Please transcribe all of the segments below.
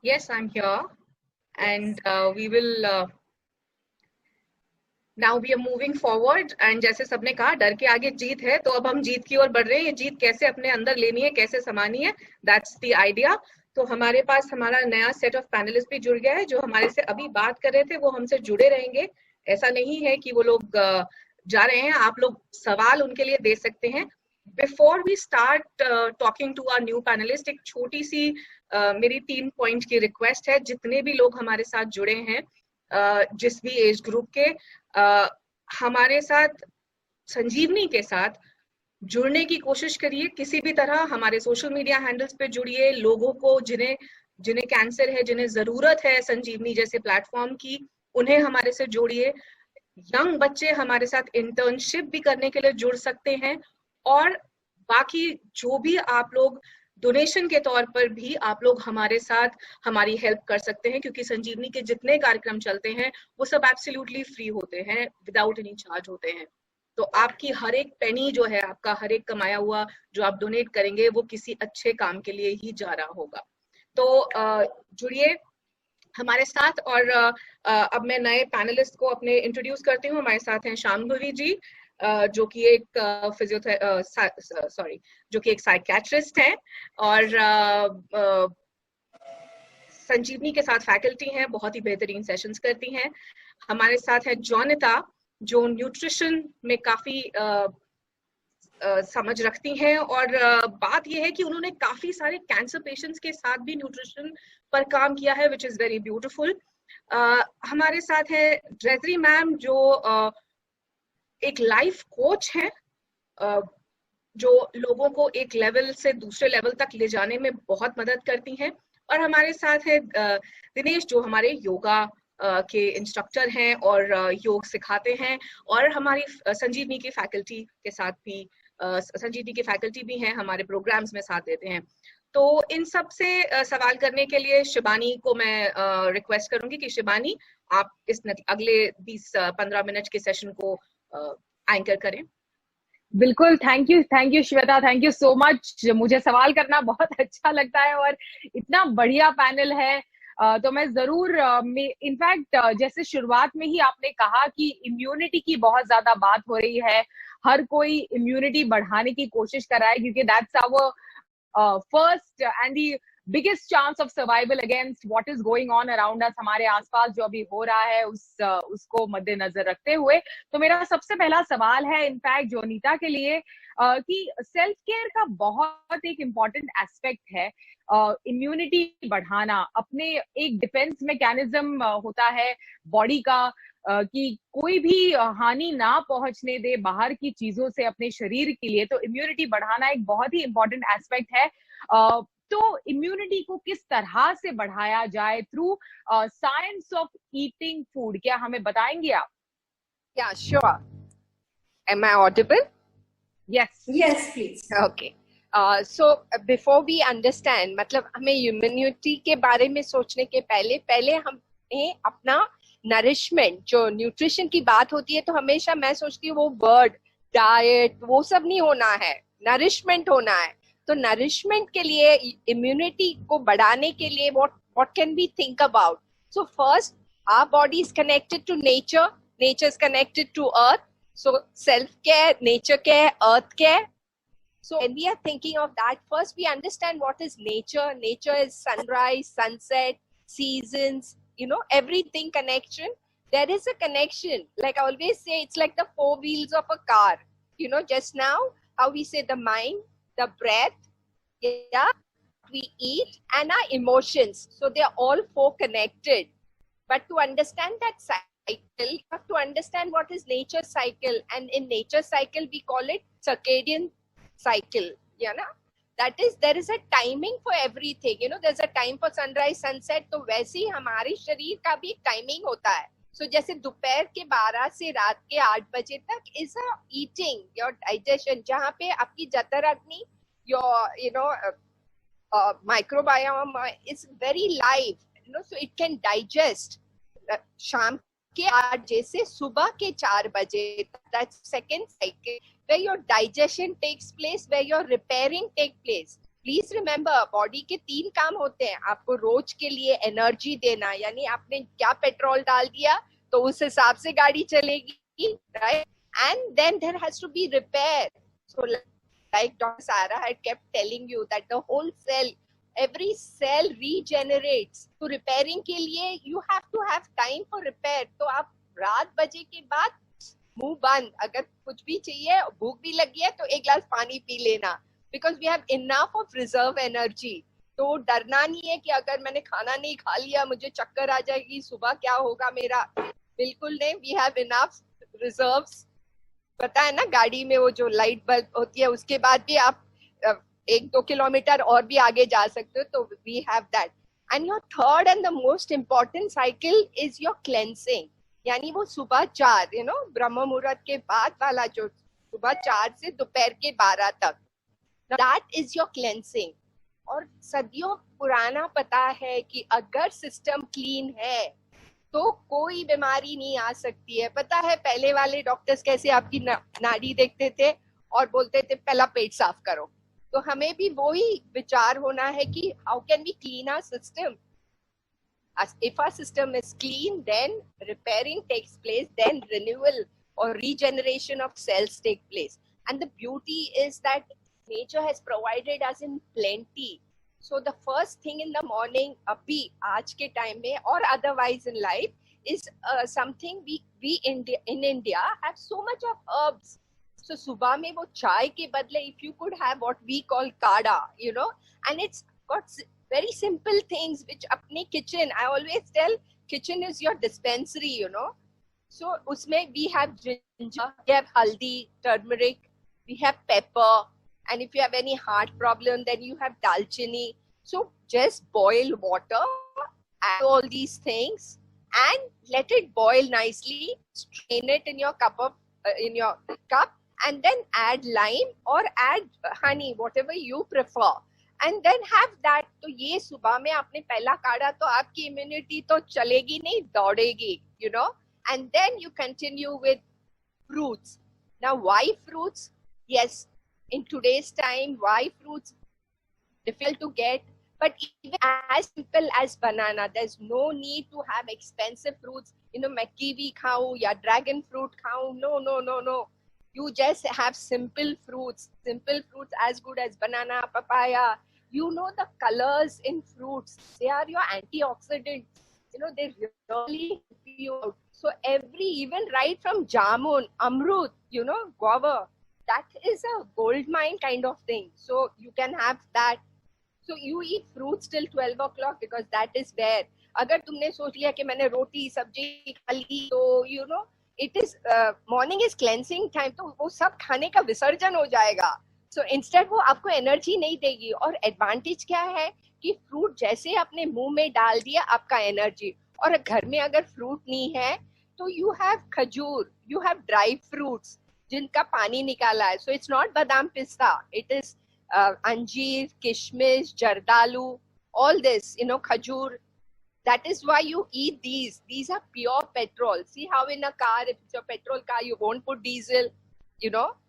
Yes, I'm here, and we will now we are moving forward. And जैसे सबने कहा, डर के आगे जीत है, तो अब हम जीत की ओर बढ़ रहे हैं. ये जीत कैसे अपने अंदर लेनी है, कैसे समानी है, that's the idea. तो हमारे पास हमारा नया सेट ऑफ पैनलिस्ट भी जुड़ गया है, जो हमारे से अभी बात कर रहे थे वो हमसे जुड़े रहेंगे. ऐसा नहीं है कि वो लोग जा रहे हैं, आप लोग सवाल उनके लिए दे सकते हैं. Before we start talking to our new panellist, एक छोटी सी मेरी 3 पॉइंट की रिक्वेस्ट है. जितने भी लोग हमारे साथ जुड़े हैं, जिस भी एज ग्रुप के, हमारे साथ संजीवनी के साथ जुड़ने की कोशिश करिए. किसी भी तरह हमारे सोशल मीडिया हैंडल्स पे जुड़िए. लोगों को जिन्हें कैंसर है, जिन्हें जरूरत है संजीवनी जैसे प्लेटफॉर्म की, उन्हें हमारे से जोड़िए. यंग बच्चे हमारे साथ इंटर्नशिप भी करने के लिए जुड़ सकते हैं. और बाकी जो भी आप लोग डोनेशन के तौर पर भी आप लोग हमारे साथ हमारी हेल्प कर सकते हैं, क्योंकि संजीवनी के जितने कार्यक्रम चलते हैं वो सब एब्सोल्युटली फ्री होते हैं, विदाउट एनी चार्ज होते हैं. तो आपकी हर एक पेनी जो है, आपका हर एक कमाया हुआ जो आप डोनेट करेंगे, वो किसी अच्छे काम के लिए ही जा रहा होगा. तो जुड़िए हमारे साथ. और अब मैं नए पैनलिस्ट को अपने इंट्रोड्यूस करती हूँ. हमारे साथ हैं शाम्भवी जी, जो कि एक जो कि एक साइकियाट्रिस्ट हैं और संजीवनी के साथ फैकल्टी हैं, बहुत ही बेहतरीन सेशंस करती हैं. हमारे साथ है जॉनिता, जो न्यूट्रिशन में काफी समझ रखती हैं. और बात यह है कि उन्होंने काफी सारे कैंसर पेशेंट्स के साथ भी न्यूट्रिशन पर काम किया है, विच इज वेरी ब्यूटीफुल. हमारे साथ है ड्रेजरी मैम, जो एक लाइफ कोच है, जो लोगों को एक लेवल से दूसरे लेवल तक ले जाने में बहुत मदद करती हैं. और हमारे साथ है दिनेश, जो हमारे योगा के इंस्ट्रक्टर हैं और योग सिखाते हैं. और हमारी संजीवनी की फैकल्टी के साथ भी संजीवनी की फैकल्टी भी हैं, हमारे प्रोग्राम्स में साथ देते हैं. तो इन सब से सवाल करने के लिए शिबानी को मैं रिक्वेस्ट करूंगी कि शिबानी, आप इस अगले 20-15 मिनट के सेशन को एंकर करें. बिल्कुल. Thank you Shweta, thank you so much. मुझे सवाल करना बहुत अच्छा लगता है और इतना बढ़िया पैनल है. तो मैं जरूर, इनफैक्ट जैसे शुरुआत में ही आपने कहा कि इम्यूनिटी की बहुत ज्यादा बात हो रही है, हर कोई इम्यूनिटी बढ़ाने की कोशिश कर रहा है, क्योंकि that's our first and the biggest chance of survival against what is going on around us. हमारे आसपास जो अभी हो रहा है उसको मद्देनजर रखते हुए, तो मेरा सबसे पहला सवाल है इनफैक्ट जोनीता के लिए, कि सेल्फ केयर का बहुत एक इम्पॉर्टेंट एस्पेक्ट है इम्यूनिटी बढ़ाना. अपने एक डिफेंस मैकेनिज्म होता है बॉडी का, कि कोई भी हानि ना पहुंचने दे बाहर की चीजों से अपने शरीर के लिए. तो इम्यूनिटी बढ़ाना एक बहुत ही इम्पोर्टेंट एस्पेक्ट है. तो इम्यूनिटी को किस तरह से बढ़ाया जाए through science of eating food, क्या हमें बताएंगे आप? Yeah, sure. Am I audible? Yes. Yes, please. Okay. So before we understand, मतलब हमें इम्यूनिटी के बारे में सोचने के पहले हमें अपना नरिशमेंट, जो न्यूट्रिशन की बात होती है, तो हमेशा मैं सोचती हूँ वो वर्ड डाइट वो सब नहीं होना है, नरिशमेंट होना है. तो नरिशमेंट के लिए, इम्यूनिटी को बढ़ाने के लिए what can we think about? So first, our body is connected to nature is connected to earth. So self care, nature care, earth care. So when we are thinking of that, first we understand what is nature. Nature is sunrise, sunset, seasons, everything connection. There is a connection. Like I always say, it's like the 4 wheels of a car. Just now, how we say the mind, the breath, we eat, and our emotions. So they are all 4 connected. But to understand that cycle, you have to understand what is nature cycle. And in nature cycle, we call it circadian cycle. That is, there is a timing for everything. There's a time for sunrise, sunset. तो वैसे ही हमारे शरीर का भी timing होता है. So जैसे दोपहर के 12 से रात के 8 बजे तक is a eating, your digestion, जहाँ पे आपकी जठर अग्नि, your microbiome is very live, so it can digest. शाम के 8 बजे से सुबह के 4 बजे, that's second cycle, where your digestion takes place, where your repairing takes place. Please remember, body के 3 काम होते हैं. आपको रोज के लिए एनर्जी देना, यानी आपने क्या पेट्रोल डाल दिया तो उस हिसाब से गाड़ी चलेगी, right? And then there has to be repair. So like Dr. Sarah had kept telling you that the whole cell, every cell regenerates. तो repairing के लिए you have to have time for repair. तो आप रात बजे के बाद मुंह बंद, अगर कुछ भी चाहिए, भूख भी लगी है तो एक गिलास पानी पी लेना, because we have enough of reserve energy. तो डरना नहीं है कि अगर मैंने खाना नहीं खा लिया मुझे चक्कर आ जाएगी, सुबह क्या होगा मेरा. बिल्कुल नहीं. We have enough reserves. पता है ना, गाड़ी में वो जो लाइट बल्ब होती है उसके बाद भी आप 1-2 किलोमीटर और भी आगे जा सकते हो. तो we have that. And your third and the most important cycle is your cleansing. यानी वो सुबह 4, ब्रह्म मुहूर्त के बाद वाला, जो सुबह 4 से दोपहर के 12 तक, दैट इज योर क्लेंसिंग. और सदियों पुराना पता है कि अगर सिस्टम क्लीन है तो कोई बीमारी नहीं आ सकती है. पता है पहले वाले डॉक्टर्स कैसे आपकी नाड़ी देखते थे और बोलते थे पहला पेट साफ करो. तो हमें भी वही विचार होना है कि how can we clean our system. If our system is clean, then repairing takes place, then renewal or regeneration of cells take place. And the beauty is that nature has provided us in plenty. So the first thing in the morning, abhi aaj ke time mein or otherwise in life, is something we in India have so much of herbs. So subah mein wo chai ke badle, if you could have what we call kada, and it's got very simple things which apne kitchen, I always tell kitchen is your dispensary, So usme we have ginger, we have haldi, turmeric, we have pepper. And if you have any heart problem, then you have dalchini. So just boil water, add all these things, and let it boil nicely. Strain it in your cup, and then add lime or add honey, whatever you prefer, and then have that. तो ये सुबह में आपने पहला काढ़ा तो आपकी immunity तो चलेगी नहीं, दौड़ेगी, And then you continue with fruits. Now, why fruits? Yes. In today's time, why fruits difficult to get, but even as simple as banana, there's no need to have expensive fruits. मैं kiwi खाऊं या dragon fruit खाऊं. No. You just have simple fruits as good as banana, papaya. The colors in fruits, they are your antioxidants. They really help you out. So even right from jamun, amrut, guava, that is a gold mine kind of thing. So you can have that. So you eat fruits till 12 o'clock because that is where. अगर तुमने सोच लिया कि मैंने रोटी सब्जी खा ली तो it is morning is cleansing time, तो वो सब खाने का विसर्जन हो जाएगा. So instead वो आपको एनर्जी नहीं देगी. और एडवांटेज क्या है कि फ्रूट जैसे आपने मुंह में डाल दिया आपका एनर्जी. और घर में अगर फ्रूट नहीं है तो यू हैव खजूर, यू हैव ड्राई फ्रूट्स जिनका पानी निकाला है. So it's not badam pista, it is अंजीर, किशमिश, जर्दालू, all this, खजूर. That is why you eat these. These are pure petrol. See how in a car, if it's a petrol car, you won't put diesel,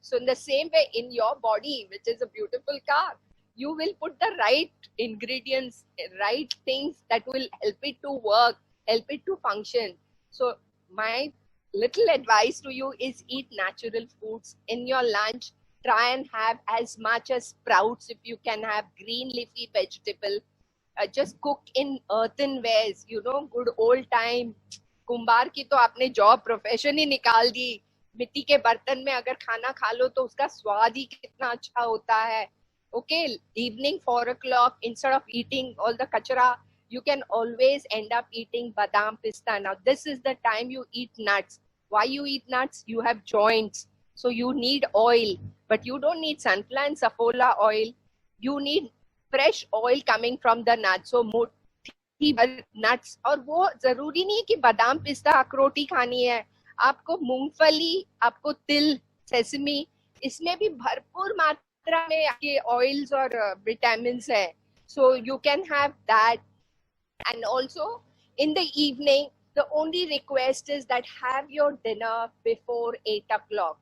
So in the same way, in your body, which is a beautiful car, you will put the right ingredients, right things that will help it to work, help it to function. So my little advice to you is eat natural foods in your lunch. Try and have as much as sprouts if you can have green leafy vegetable. Just cook in earthenwares, good old time. कुंभार की तो आपने job profession ही निकाल दी. मिट्टी के बर्तन में अगर खाना खा लो तो उसका स्वाद ही कितना अच्छा होता है. Okay, evening 4 o'clock, instead of eating all the kachara, you can always end up eating badam pista. Now this is the time you eat nuts. Why you eat nuts? You have joints, so you need oil, but you don't need sunflower and safflower oil. You need fresh oil coming from the nuts. So nuts, और वो जरूरी नहीं है कि बादाम पिस्ता अखरोट ही खानी है. आपको मूंगफली, आपको तिल, सेसमी, इसमें भी भरपूर मात्रा में आपके ऑयल्स और विटामिन्स है. So you can have that. And also in the evening, the only request is that have your dinner before 8 o'clock.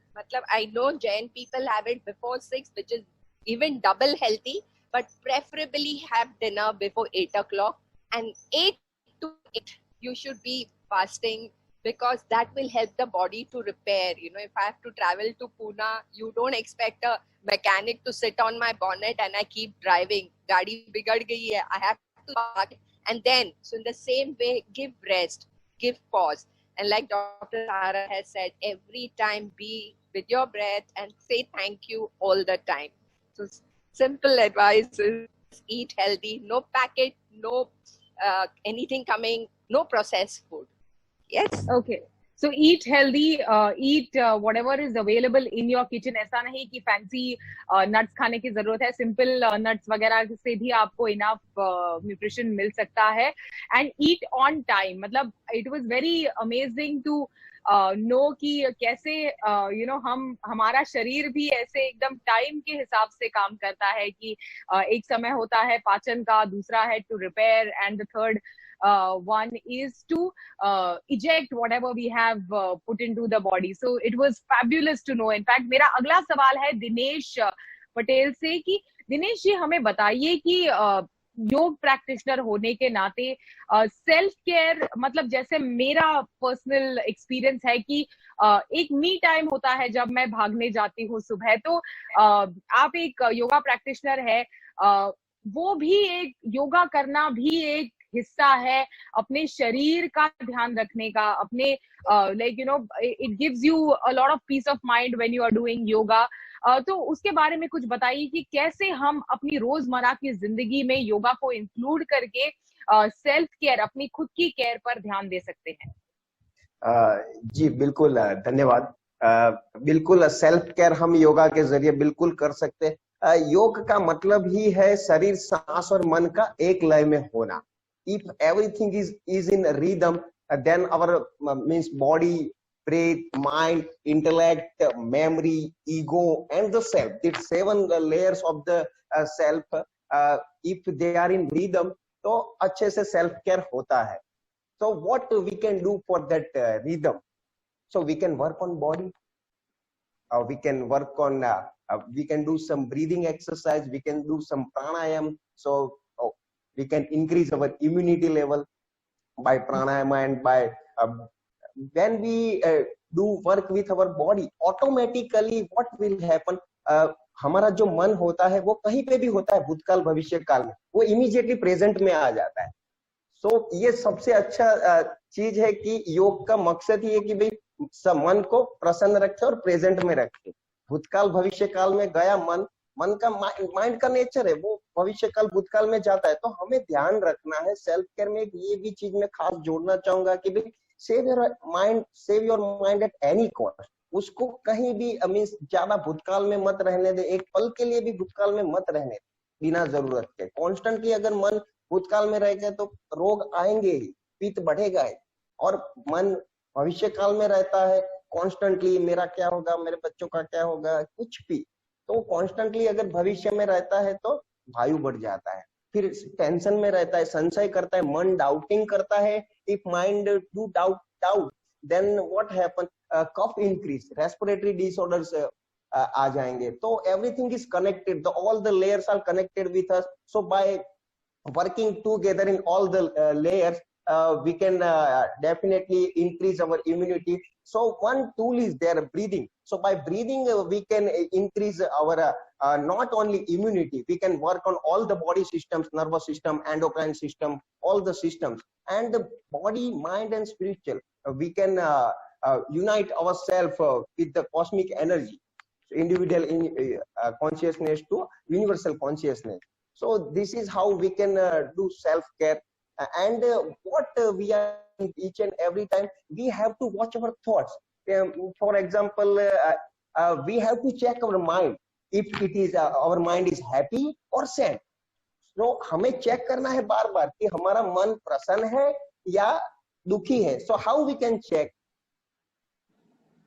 I know Jain people have it before 6, which is even double healthy. but preferably have dinner before 8 o'clock, and 8 to 8 you should be fasting, because that will help the body to repair. You know, if I have to travel to Pune, you don't expect a mechanic to sit on my bonnet and I keep driving. Gaadi bigad gayi hai, I have to park. And then, so in the same way, give rest, give pause. And like Dr. Sara has said, every time be with your breath and say thank you all the time. So simple advice is eat healthy, no packet, no anything coming, no processed food. Yes. Okay. So eat healthy, eat whatever is available in your kitchen. ऐसा नहीं कि fancy nuts खाने की जरूरत है. Simple nuts वगैरह से भी आपको enough nutrition मिल सकता है. And eat on time. मतलब it was very amazing to know कि कैसे you know हमारा शरीर भी ऐसे एकदम टाइम के हिसाब से काम करता है कि एक समय होता है पाचन का, दूसरा है to repair, and the third one is to eject whatever we have put into the body. So it was fabulous to know. In fact, मेरा अगला सवाल है दिनेश पटेल से कि दिनेश जी हमें बताइए कि योग प्रैक्टिशनर होने के नाते सेल्फ केयर, मतलब जैसे मेरा पर्सनल एक्सपीरियंस है कि एक मी टाइम होता है जब मैं भागने जाती हूँ सुबह, तो आप एक योगा प्रैक्टिशनर है, वो भी एक योगा करना भी एक हिस्सा है अपने शरीर का ध्यान रखने का, अपने like you know it gives you a lot of peace of mind when you are doing yoga. तो उसके बारे में कुछ बताइए कि कैसे हम अपनी रोजमर्रा की जिंदगी में योगा को इंक्लूड करके सेल्फ केयर, अपनी खुद की केयर पर ध्यान दे सकते हैं. जी बिल्कुल, धन्यवाद. बिल्कुल सेल्फ केयर हम योगा के जरिए बिल्कुल कर सकते हैं. योग का मतलब ही है शरीर, सांस और मन का एक लय में होना. If everything is in rhythm, then our means body, breath, mind, intellect, memory, ego, and the self. The 7 layers of the self. If they are in rhythm, तो अच्छे से self care होता है. So what we can do for that rhythm? So we can work on body. We can work on. We can do some breathing exercise. We can do some pranayam. So we can increase our immunity level by pranayama, and by when we do work with our body, automatically what will happen, हमारा जो मन होता है वो कहीं पे भी होता है, भूतकाल भविष्य काल में, वो इमीडिएटली प्रेजेंट में आ जाता है. सो ये सबसे अच्छा चीज है कि योग का मकसद ही है कि भाई मन को प्रसन्न रखे और प्रेजेंट में रखे. भूतकाल भविष्य काल में गया मन का माइंड का नेचर है, वो भविष्य काल भूतकाल में जाता है. तो हमें ध्यान रखना है सेल्फ केयर में. ये भी चीज मैं खास जोड़ना चाहूंगा कि भाई save your mind at any cost. उसको कहीं भी मीन्स ज्यादा भूतकाल में मत रहने दे, एक पल के लिए भी भूतकाल में मत रहने दे बिना जरूरत के. कॉन्स्टेंटली अगर मन भूतकाल में रहेगा तो रोग आएंगे ही, पित्त बढ़ेगा ही. और मन भविष्य काल में रहता है कॉन्स्टेंटली, मेरा क्या होगा, मेरे बच्चों का क्या होगा, कुछ भी, तो कॉन्स्टेंटली अगर भविष्य में रहता है तो वायु बढ़ जाता है, फिर टेंशन में रहता है, संशय करता है, मन डाउटिंग करता है. If mind do doubt then what happen, cough increase, respiratory disorders आ जाएंगे. तो everything is connected, all the layers are connected with us. So by working together in all the layers we can definitely increase our immunity. So one tool is there, breathing. So by breathing we can increase our not only immunity, we can work on all the body systems, nervous system, endocrine system, all the systems, and the body, mind, and spiritual. We can unite ourselves with the cosmic energy, individual consciousness to universal consciousness. So this is how we can do self care. And what we are each and every time, we have to watch our thoughts. For example, we have to check our mind if it is our mind is happy or sad. So हमें check करना है बार बार कि हमारा मन प्रसन्न है या दुखी है. So how we can check?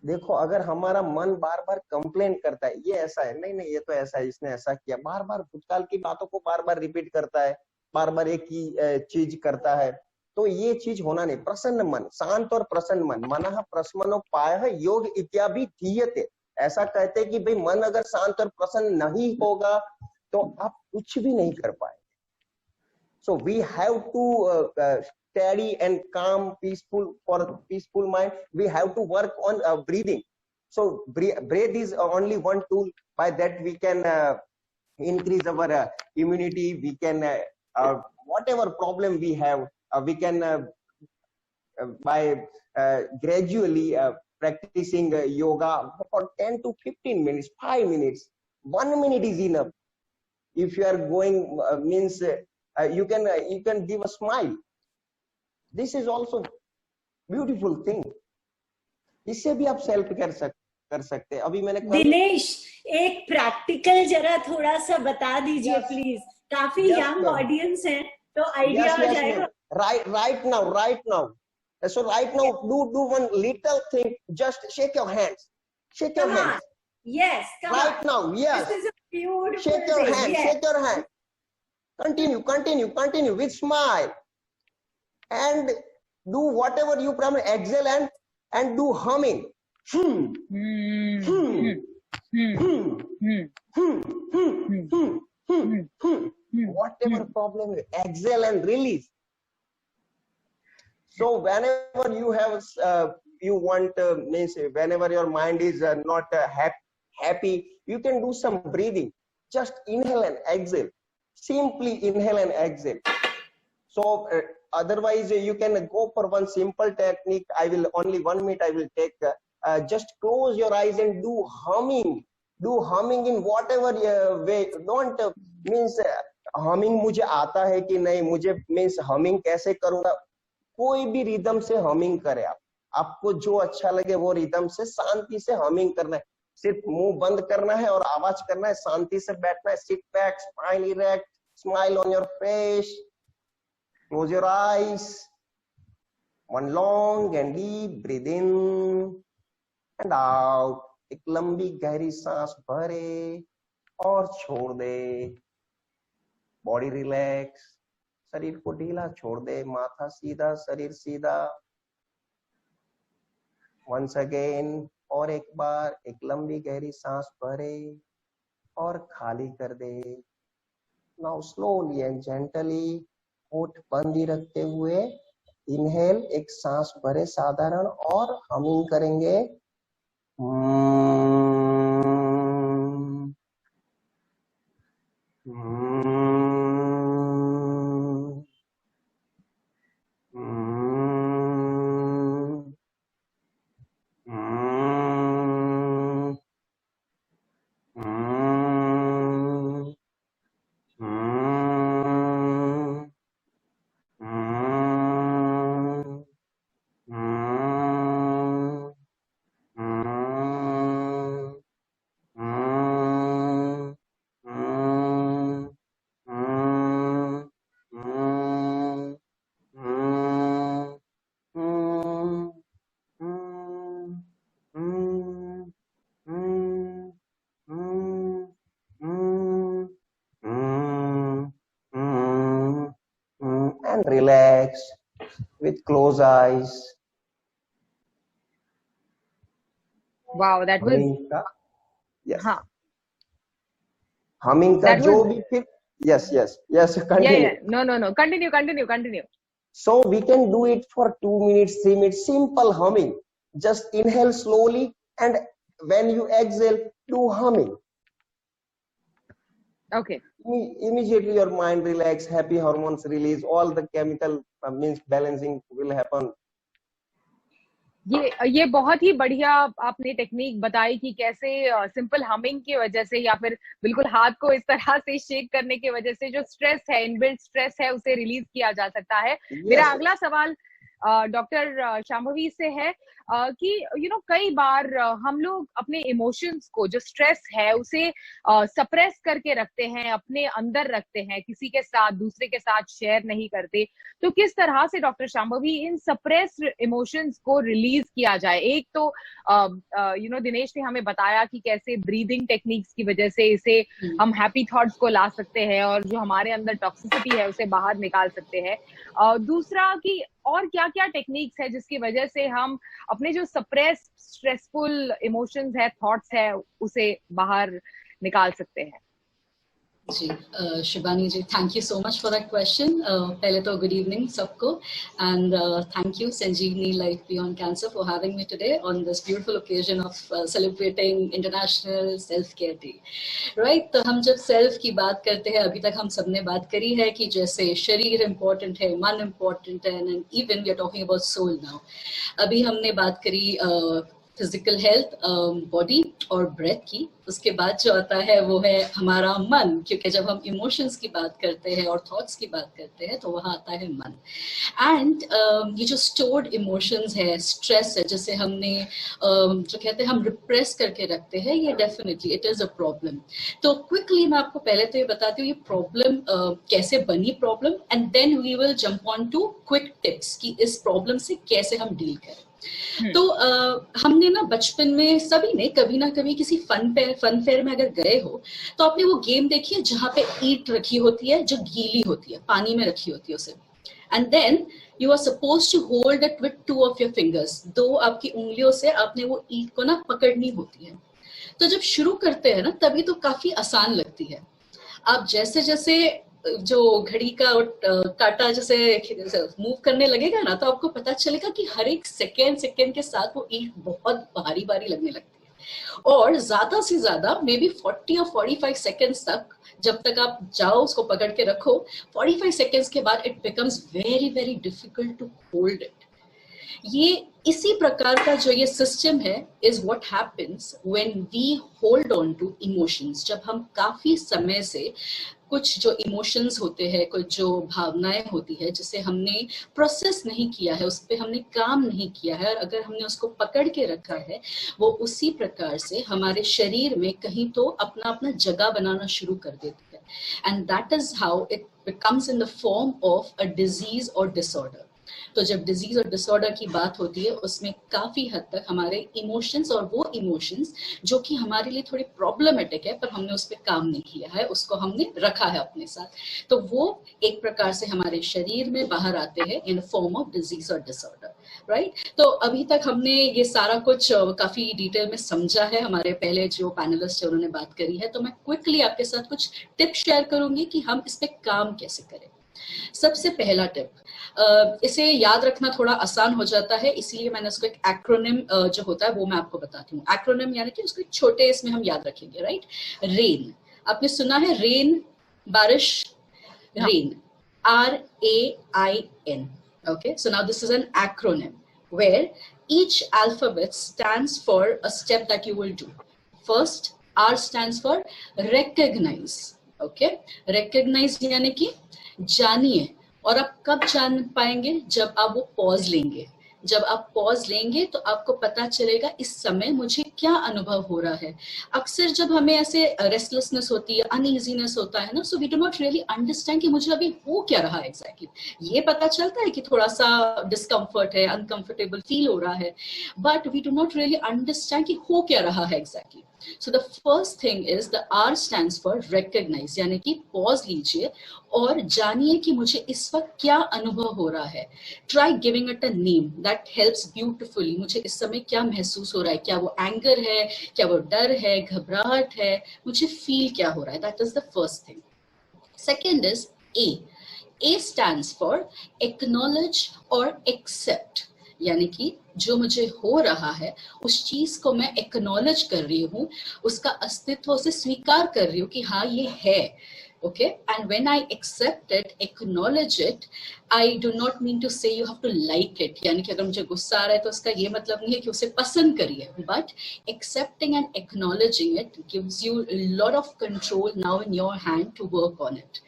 देखो, अगर हमारा मन बार बार कंप्लेन करता है, ये ऐसा है, नहीं ये तो ऐसा है, इसने ऐसा किया, बार बार भूतकाल की बातों को बार बार रिपीट करता है, बार बार एक ही चीज करता है, तो ये चीज होना नहीं. प्रसन्न मन, शांत और प्रसन्न मन, मनः प्रस्मनोपायः योग इत्यादि धीयते. ऐसा कहते हैं कि भाई मन अगर शांत और प्रसन्न नहीं होगा तो आप कुछ भी नहीं कर पाए. So we have to steady and calm, peaceful, for peaceful mind. We have to work on breathing. So breath is only one tool. By that we can increase our immunity. We can whatever problem we have, we can by gradually practicing yoga for 10 to 15 minutes, 5 minutes, 1 minute is enough. If you are going means you can give a smile. This is also beautiful thing. इससे भी आप self कर सकते हैं. अभी मैंने दिनेश एक practical जरा थोड़ा सा बता दीजिए प्लीज. काफी यंग ऑडियंस है तो आइडिया हो जाएगा. Right now. So right now do one little thing. Just shake your hands. Shake your hands. Yes. Right now. Yes. This is a beautiful Shake your thing. hand. Yes. Shake your hand. Continue with smile. And do whatever you promise. Exhale and do humming. Whatever problem, exhale and release. So whenever you have you want means whenever your mind is not happy, you can do some breathing. Just inhale and exhale. Simply inhale and exhale. So otherwise you can go for one simple technique. I will only 1 minute I will take. Just close your eyes and do humming. Do humming in whatever way. Don't means humming मुझे आता है कि नहीं, मुझे means humming कैसे करूँगा. कोई भी रिदम से हमिंग करे. आपको जो अच्छा लगे वो रिदम से शांति से हमिंग करना है. सिर्फ मुंह बंद करना है और आवाज करना है. शांति से बैठना है. Sit back, spine erect, smile on your face, close your eyes. One long and deep breath in and out. एक लंबी गहरी सांस भरे और छोड़ दे. Body relax. शरीर को ढीला छोड़ दे. माथा सीधा, शरीर सीधा. Once again. और एक बार एक लंबी गहरी सांस भरे और खाली कर दे. नाउ स्लोली एंड जेंटली होठ बंद ही रखते हुए इनहेल, एक सांस भरे साधारण और हमिंग करेंगे. And relax with closed eyes. Wow, that was yes. हाँ. Humming का जो भी फिर yes continue. Yeah. No. Continue. So we can do it for 2 minutes, 3 minutes. Simple humming. Just inhale slowly and when you exhale, do humming. Okay. Immediately your mind relax, happy hormones release, all the chemical means balancing will happen. ये बहुत ही बढ़िया आपने technique बताई कि कैसे simple humming की वजह से या फिर बिल्कुल हाथ को इस तरह से शेक करने की वजह से जो स्ट्रेस है, इनबिल्ट स्ट्रेस है, उसे रिलीज किया जा सकता है. मेरा अगला सवाल डॉक्टर शांभवी से है कि कई बार हम लोग अपने इमोशंस को, जो स्ट्रेस है, उसे सप्रेस करके रखते हैं, अपने अंदर रखते हैं, किसी के साथ, दूसरे के साथ शेयर नहीं करते. तो किस तरह से डॉक्टर शांभवी इन सप्रेस्ड इमोशंस को रिलीज किया जाए? एक तो दिनेश ने हमें बताया कि कैसे ब्रीदिंग टेक्निक्स की वजह से इसे हम हैप्पी थॉट्स को ला सकते हैं और जो हमारे अंदर टॉक्सिसिटी है उसे बाहर निकाल सकते हैं. दूसरा कि और क्या क्या टेक्निक्स है जिसकी वजह से हम अपने जो सप्रेस स्ट्रेसफुल इमोशंस है, थॉट्स है, उसे बाहर निकाल सकते हैं? जी Shibani ji, thank you so much for that question. पहले तो गुड इवनिंग सबको, and thank you Sanjeevani life beyond cancer for having me today on this beautiful occasion of celebrating international self care day. Right, तो हम जब सेल्फ की बात करते हैं, अभी तक हम सबने बात करी है कि जैसे शरीर इम्पोर्टेंट है, मन इम्पोर्टेंट है, and even we are talking about soul now. अभी हमने बात करी फिजिकल हेल्थ, बॉडी और ब्रेथ की. उसके बाद जो आता है वो है हमारा मन, क्योंकि जब हम इमोशंस की बात करते हैं और थॉट्स की बात करते हैं तो वहाँ आता है मन. एंड ये जो स्टोर्ड इमोशंस है, स्ट्रेस है, जैसे हमने जो कहते हैं हम रिप्रेस करके रखते हैं, ये definitely it is a problem. तो क्विकली मैं आपको पहले तो ये बताती हूँ ये प्रॉब्लम कैसे बनी problem, and then we will jump on to quick tips कि इस प्रॉब्लम से कैसे हम डील करें. तो हमने ना बचपन में सभी ने कभी ना कभी किसी फन फेयर में अगर गए हो तो आपने वो गेम देखी है जहाँ पे ईंट रखी होती है जो गीली होती है, पानी में रखी होती है उसे, and then you are suppose to hold it with 2 of your fingers. 2 आपकी उंगलियों से आपने वो ईंट को ना पकड़नी होती है. तो जब शुरू करते हैं ना तभी तो काफी आसान लगती है. आप जैसे जैसे जो घड़ी का काटा जैसे मूव करने लगेगा ना तो आपको पता चलेगा कि हर एक सेकेंड के साथ वो ईंट बहुत भारी लगने लगती है. और ज्यादा से ज्यादा मे बी 40 और 45 सेकेंड्स तक जब तक आप जाओ उसको पकड़ के रखो, 45 सेकेंड्स के बाद it becomes very difficult to hold it. ये इसी प्रकार का जो ये सिस्टम है is what happens when we hold on to emotions. जब हम काफी समय से कुछ जो इमोशंस होते हैं, कुछ जो भावनाएं होती है जिसे हमने प्रोसेस नहीं किया है, उस पर हमने काम नहीं किया है, और अगर हमने उसको पकड़ के रखा है वो उसी प्रकार से हमारे शरीर में कहीं तो अपना जगह बनाना शुरू कर देती है. And that is how it becomes in the form of a disease और डिसऑर्डर. तो जब डिजीज और डिसऑर्डर की बात होती है उसमें काफी हद तक हमारे इमोशंस, और वो इमोशंस जो कि हमारे लिए थोड़े प्रॉब्लमेटिक है पर हमने उस पर काम नहीं किया है, उसको हमने रखा है अपने साथ, तो वो एक प्रकार से हमारे शरीर में बाहर आते हैं इन फॉर्म ऑफ डिजीज और डिसऑर्डर. राइट, तो अभी तक हमने ये सारा कुछ काफी डिटेल में समझा है. हमारे पहले जो पैनलिस्ट है उन्होंने बात करी है, तो मैं क्विकली आपके साथ कुछ टिप्स शेयर करूंगी कि हम इस पे काम कैसे करें. सबसे पहला टिप, इसे याद रखना थोड़ा आसान हो जाता है, इसीलिए मैंने उसको एक एक्रोनिम जो होता है वो मैं आपको बताती हूँ. एक्रोनिम यानी कि उसको छोटे इसमें हम याद रखेंगे. राइट, रेन, आपने सुना है रेन, बारिश, rain, RAIN. Okay, so now this is an acronym where each alphabet stands for a step that you will do. First, R stands for recognize. Okay, recognize यानी कि जानिए. और आप कब जान पाएंगे? जब आप वो पॉज लेंगे. जब आप पॉज लेंगे तो आपको पता चलेगा इस समय मुझे क्या अनुभव हो रहा है. अक्सर जब हमें ऐसे रेस्टलेसनेस होती है, अनईजीनेस होता है ना, so we do not really understand कि मुझे अभी हो क्या रहा है एग्जैक्टली. ये पता चलता है कि थोड़ा सा डिस्कम्फर्ट है, अनकंफर्टेबल फील हो रहा है, but we do not really understand कि हो क्या रहा है exactly. So the first thing is the R stands for recognize, यानी कि पॉज लीजिए और जानिए कि मुझे इस वक्त क्या अनुभव हो रहा है. Try giving it a name that helps beautifully. मुझे इस समय क्या महसूस हो रहा है, क्या वो एंगर है, क्या वो डर है, घबराहट है, मुझे फील क्या हो रहा है. That is the first thing. Second is A. A stands for acknowledge or accept, यानी कि जो मुझे हो रहा है उस चीज को मैं एक्नॉलेज कर रही हूँ, उसका अस्तित्व उसे स्वीकार कर रही हूँ कि हाँ ये है. Okay, and when I accept it, acknowledge it, I do not mean to say you have to like it, यानी कि अगर मुझे गुस्सा आ रहा है तो उसका ये मतलब नहीं है कि उसे पसंद करिए, but accepting and acknowledging it gives you lot of control now in your hand to work on it.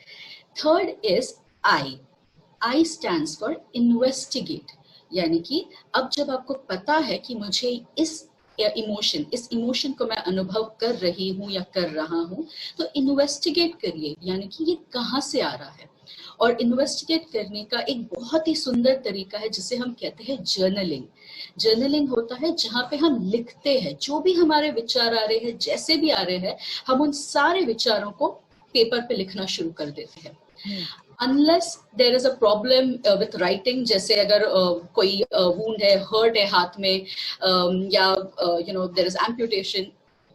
Third is I. I stands for investigate, यानी कि अब जब आपको पता है कि मुझे इस इमोशन को मैं अनुभव कर रही हूँ या कर रहा हूँ, तो इन्वेस्टिगेट करिए, यानी कि ये कहाँ से आ रहा है. और इन्वेस्टिगेट करने का एक बहुत ही सुंदर तरीका है जिसे हम कहते हैं जर्नलिंग. जर्नलिंग होता है जहाँ पे हम लिखते हैं जो भी हमारे विचार आ रहे हैं, जैसे भी आ रहे हैं, हम उन सारे विचारों को पेपर पे लिखना शुरू कर देते हैं. Unless there is a problem with writing, जैसे अगर कोई wound है, hurt है हाथ में, या there is amputation,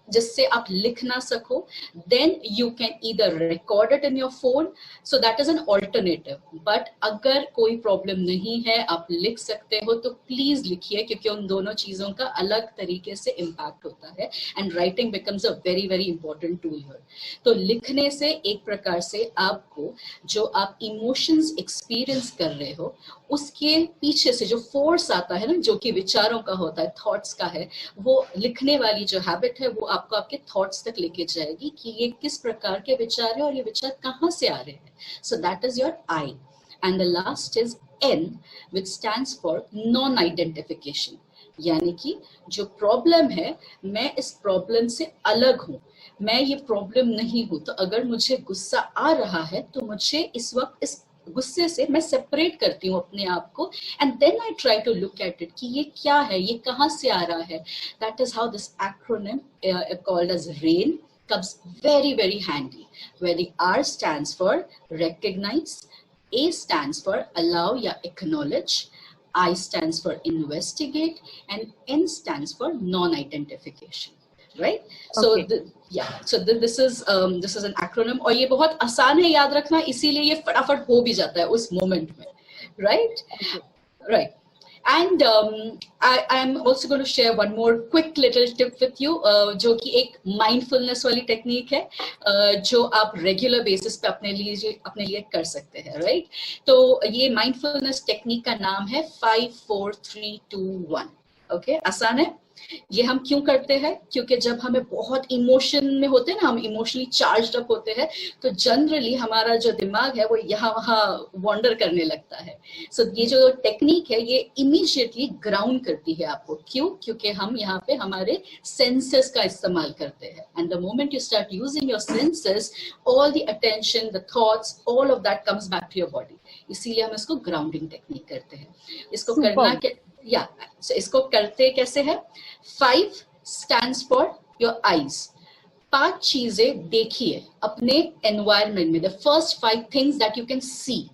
जिससे आप लिख ना सको, then you can either record it in your phone, so that is an alternative. But अगर कोई प्रॉब्लम नहीं है, आप लिख सकते हो, तो प्लीज लिखिए, क्योंकि उन दोनों चीजों का अलग तरीके से इम्पैक्ट होता है, and writing becomes a very very important tool here. तो लिखने से एक प्रकार से आपको जो आप इमोशंस एक्सपीरियंस कर रहे हो उसके पीछे से जो फोर्स आता है ना, जो कि विचारों का होता है, थॉट्स का है, वो लिखने वाली जो हैबिट है वो आपको आपके थॉट्स तक लेके जाएगी कि ये किस प्रकार के विचार है और ये विचार कहाँ से आ रहे हैं. So that is your I. And the last is N, which stands for non identification. यानी कि जो प्रॉब्लम है, मैं इस प्रॉब्लम से अलग हूं, मैं ये प्रॉब्लम नहीं हूं. तो अगर मुझे गुस्सा आ रहा है तो मुझे इस वक्त इस गुस्से से मैं सेपरेट करती हूँ अपने आप को, and then I try to look at it कि ये क्या है, ये कहाँ से आ रहा है. That is how this acronym called as RAIN comes very very handy, where the R stands for recognize, A stands for allow या acknowledge, I stands for investigate, and N stands for non-identification. Right? Okay. So this is an acronym, और ये बहुत आसान है याद रखना, इसीलिए ये फटाफट हो भी जाता है उस मोमेंट में. Right? Okay. Right. And I am also going to share one more quick little tip with you, जो कि एक mindfulness वाली टेक्निक है, जो आप रेगुलर बेसिस पे अपने लिए कर सकते हैं. राइट? तो ये mindfulness टेक्निक का नाम है 5 4 3 2 1. ओके, आसान है. ये हम क्यों करते हैं? क्योंकि जब हमें बहुत इमोशन में होते हैं ना, हम इमोशनली चार्ज्ड अप होते हैं, तो जनरली हमारा जो दिमाग है वो यहाँ वहाँ वॉन्डर करने लगता है. सो ये जो टेक्निक है ये इमीडिएटली ग्राउंड करती है आपको. क्यों? क्योंकि हम यहाँ पे हमारे सेंसेस का इस्तेमाल करते हैं, and the moment you start using your senses, all the attention, the thoughts, all of that comes back to your body. इसीलिए हम इसको ग्राउंडिंग टेक्निक करते हैं. इसको करना के इसको करते कैसे है? 5 stands for your eyes. 5 चीजें देखिए अपने एनवायरमेंट में. The first 5 things that you can see.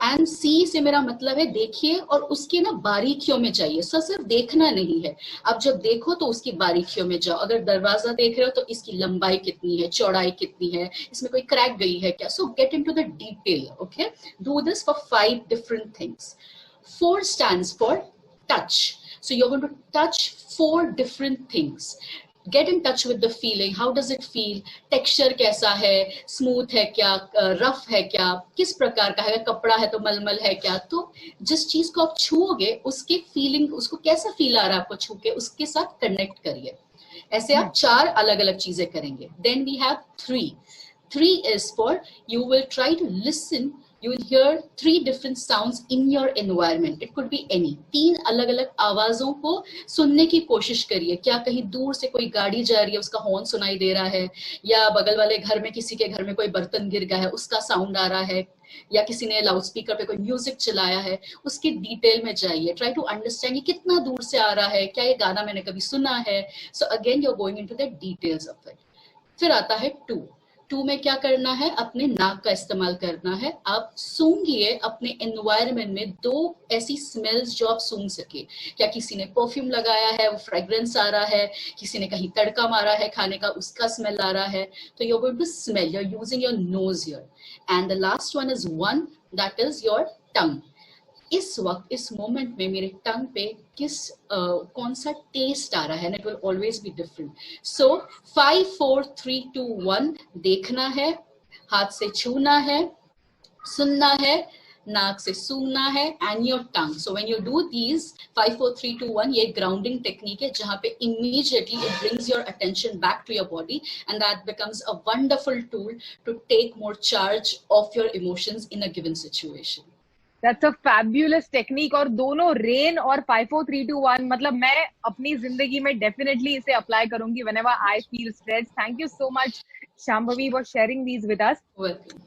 And see से मेरा मतलब है देखिए, और उसके ना बारीकियों में जाइए. सिर्फ देखना नहीं है. अब जब देखो तो उसकी बारीकियों में जाओ. अगर दरवाजा देख रहे हो तो इसकी लंबाई कितनी है, चौड़ाई कितनी है, इसमें कोई क्रैक गई है क्या. So get into the detail. Okay? Do this for 5 different things. 4 stands for touch. So you're going to touch 4 different things. Get in touch with the feeling. How does it feel? Texture कैसा है? Smooth है क्या? Rough है क्या? किस प्रकार का है? कपड़ा है तो मलमल है क्या? तो जिस चीज को आप छूओगे उसके फीलिंग, उसको कैसा फील आ रहा है आपको छू के, उसके साथ कनेक्ट करिए. ऐसे आप 4 अलग अलग चीजें करेंगे. Then we have 3. 3 is for you will try to listen. You will hear 3 different sounds in your environment. It could be any. 3 अलग-अलग आवाजों को सुनने की कोशिश करिए. क्या कहीं दूर से कोई गाड़ी जा रही है, उसका हॉर्न सुनाई दे रहा है, या बगल वाले घर में किसी के घर में कोई बर्तन गिर गया है, उसका साउंड आ रहा है, या किसी ने लाउड स्पीकर पे कोई म्यूजिक चलाया है. उसकी डिटेल में जाइए. ट्राई टू अंडरस्टैंड ये कितना दूर से आ रहा है, क्या ये गाना मैंने कभी सुना है. So again you are going into the details of it. फिर आता है 2 में क्या करना है? अपने नाक का इस्तेमाल करना है. आप सूंघिए अपने एनवायरनमेंट में 2 ऐसी स्मेल्स जो आप सूंघ सके. क्या किसी ने परफ्यूम लगाया है, वो फ्रेग्रेंस आ रहा है, किसी ने कहीं तड़का मारा है खाने का, उसका स्मेल आ रहा है. तो you are going to smell, you are using your nose here. And the last one is 1, that is your tongue. इस वक्त इस मोमेंट में मेरे टंग पे कौन सा टेस्ट आ रहा है, it will always be different. सो 5 4 3 2 1. देखना है, हाथ से छूना है, सुनना है, नाक से सूंघना है, and your tongue. So when you do these 5 4 3 2 1, ये ग्राउंडिंग टेक्निक है जहां पे immediately it brings your attention back to your body, and that becomes a wonderful tool to take more charge of your emotions in a given situation. That's a fabulous technique. और दोनों RAIN और 5 4 3 2 1, मतलब मैं अपनी जिंदगी में definitely इसे apply करूंगी whenever I feel stressed. Thank you so much, Shambhavi, for sharing these with us.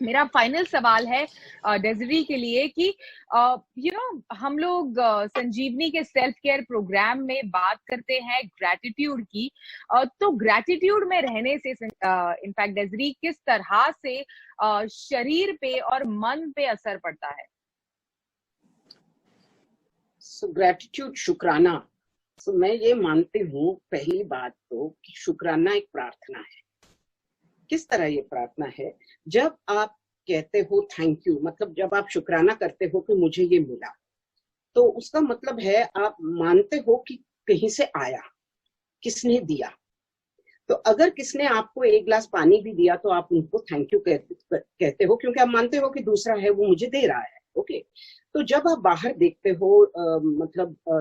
मेरा फाइनल सवाल है डेज़िरी के लिए कि हम लोग संजीवनी के सेल्फ केयर प्रोग्राम में बात करते हैं ग्रैटिट्यूड की. तो ग्रैटिट्यूड में रहने से इनफैक्ट डेज़िरी किस तरह से शरीर पे और मन पे असर पड़ता है? So gratitude, शुक्राना, तो मैं ये मानती हूँ पहली बात तो कि शुक्राना एक प्रार्थना है। किस तरह ये प्रार्थना है? जब आप कहते हो थैंक यू, मतलब जब आप शुक्राना करते हो कि मुझे ये मिला, तो उसका मतलब है आप मानते हो कि कहीं से आया, किसने दिया। तो अगर किसने आपको एक गिलास पानी भी दिया तो आप उनको थैंक यू कहते हो, क्योंकि आप मानते हो कि दूसरा है वो मुझे दे रहा है। ओके, तो जब आप बाहर देखते हो,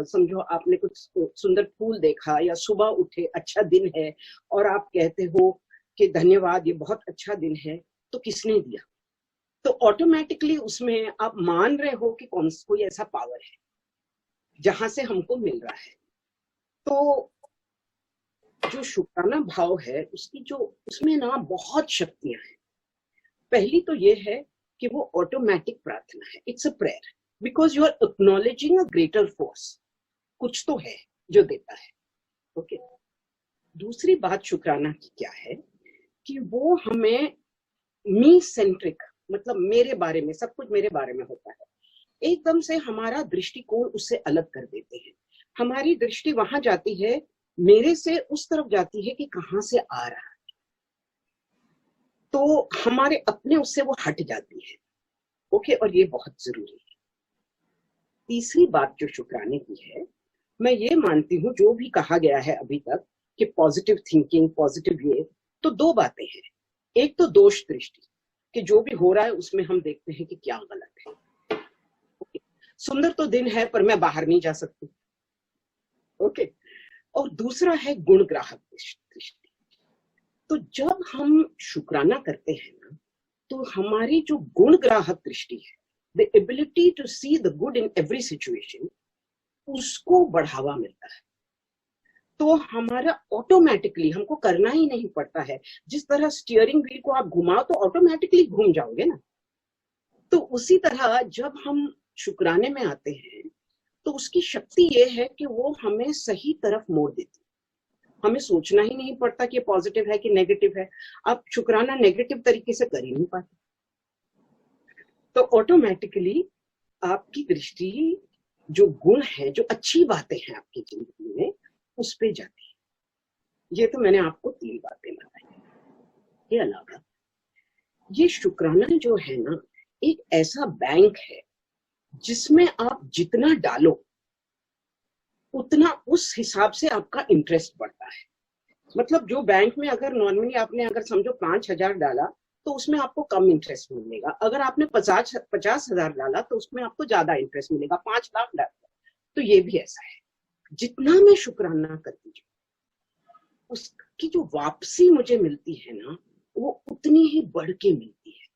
समझो आपने कुछ सुंदर फूल देखा या सुबह उठे, अच्छा दिन है, और आप कहते हो कि धन्यवाद, ये बहुत अच्छा दिन है, तो किसने दिया? तो ऑटोमेटिकली उसमें आप मान रहे हो कि कोई ऐसा पावर है जहां से हमको मिल रहा है। तो जो शुक्राना भाव है उसमें ना बहुत शक्तियां हैं। पहली तो ये है कि वो ऑटोमेटिक प्रार्थना है, it's a prayer, because you are acknowledging a greater force, कुछ तो है जो देता है। ओके, दूसरी बात शुक्राना की क्या है कि वो हमें मी सेंट्रिक, मतलब मेरे बारे में, सब कुछ मेरे बारे में होता है, एकदम से हमारा दृष्टिकोण उससे अलग कर देते हैं। हमारी दृष्टि वहां जाती है, मेरे से उस तरफ जाती है कि कहां से आ रहा है, तो हमारे अपने उससे वो हट जाती है। ओके, और ये बहुत जरूरी है। तीसरी बात जो शुक्राने की है, मैं ये मानती हूँ जो भी कहा गया है अभी तक कि पॉजिटिव थिंकिंग, पॉजिटिव, ये तो दो बातें हैं। एक तो दोष दृष्टि, कि जो भी हो रहा है उसमें हम देखते हैं कि क्या गलत है। सुंदर तो दिन है पर मैं बाहर नहीं जा सकती। ओके, और दूसरा है गुण ग्राहक दृष्टि। तो जब हम शुक्राना करते हैं ना, तो हमारी जो गुण ग्राहक दृष्टि है, the ability to see the good in every situation, उसको बढ़ावा मिलता है। तो हमारा ऑटोमेटिकली, हमको करना ही नहीं पड़ता है। जिस तरह स्टीयरिंग व्हील को आप घुमाओ तो ऑटोमेटिकली घूम जाओगे ना, तो उसी तरह जब हम शुक्राने में आते हैं तो उसकी शक्ति ये है कि वो हमें सही तरफ मोड़ देती है। हमें सोचना ही नहीं पड़ता कि पॉजिटिव है कि नेगेटिव है। आप शुक्राना नेगेटिव तरीके से कर ही नहीं पाते, तो ऑटोमेटिकली आपकी दृष्टि जो गुण है, जो अच्छी बातें हैं आपकी जिंदगी में, उस पे जाती है। ये तो मैंने आपको 3 बातें बताई। के अलावा ये शुक्राना जो है ना, एक ऐसा बैंक है जिसमें आप जितना डालो उतना उस हिसाब से आपका इंटरेस्ट बढ़ता है। मतलब जो बैंक में अगर नॉर्मली आपने अगर समझो 5,000 डाला तो उसमें आपको कम इंटरेस्ट मिलेगा। अगर आपने 50,000 डाला तो उसमें आपको ज्यादा इंटरेस्ट मिलेगा। 5 लाख डाला तो ये भी ऐसा है। जितना मैं शुक्राना करती हूँ, उसकी जो वापसी मुझे मिलती है ना, वो उतनी ही बढ़ के मिलती है।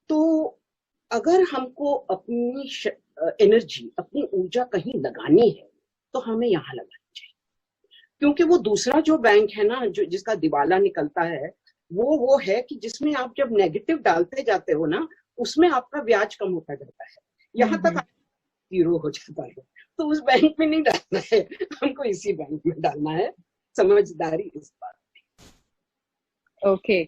तो अगर हमको अपनी एनर्जी, अपनी ऊर्जा कहीं लगानी है तो हमें यहाँ लगानी चाहिए, क्योंकि वो दूसरा जो बैंक है ना, जो जिसका दिवाला निकलता है, वो है कि जिसमें आप जब नेगेटिव डालते जाते हो ना, उसमें आपका ब्याज कम होता जाता है, यहाँ तक 0 हो जाता है। तो उस बैंक में नहीं डालना है, हमको इसी बैंक में डालना है। समझदारी इस बात। ओके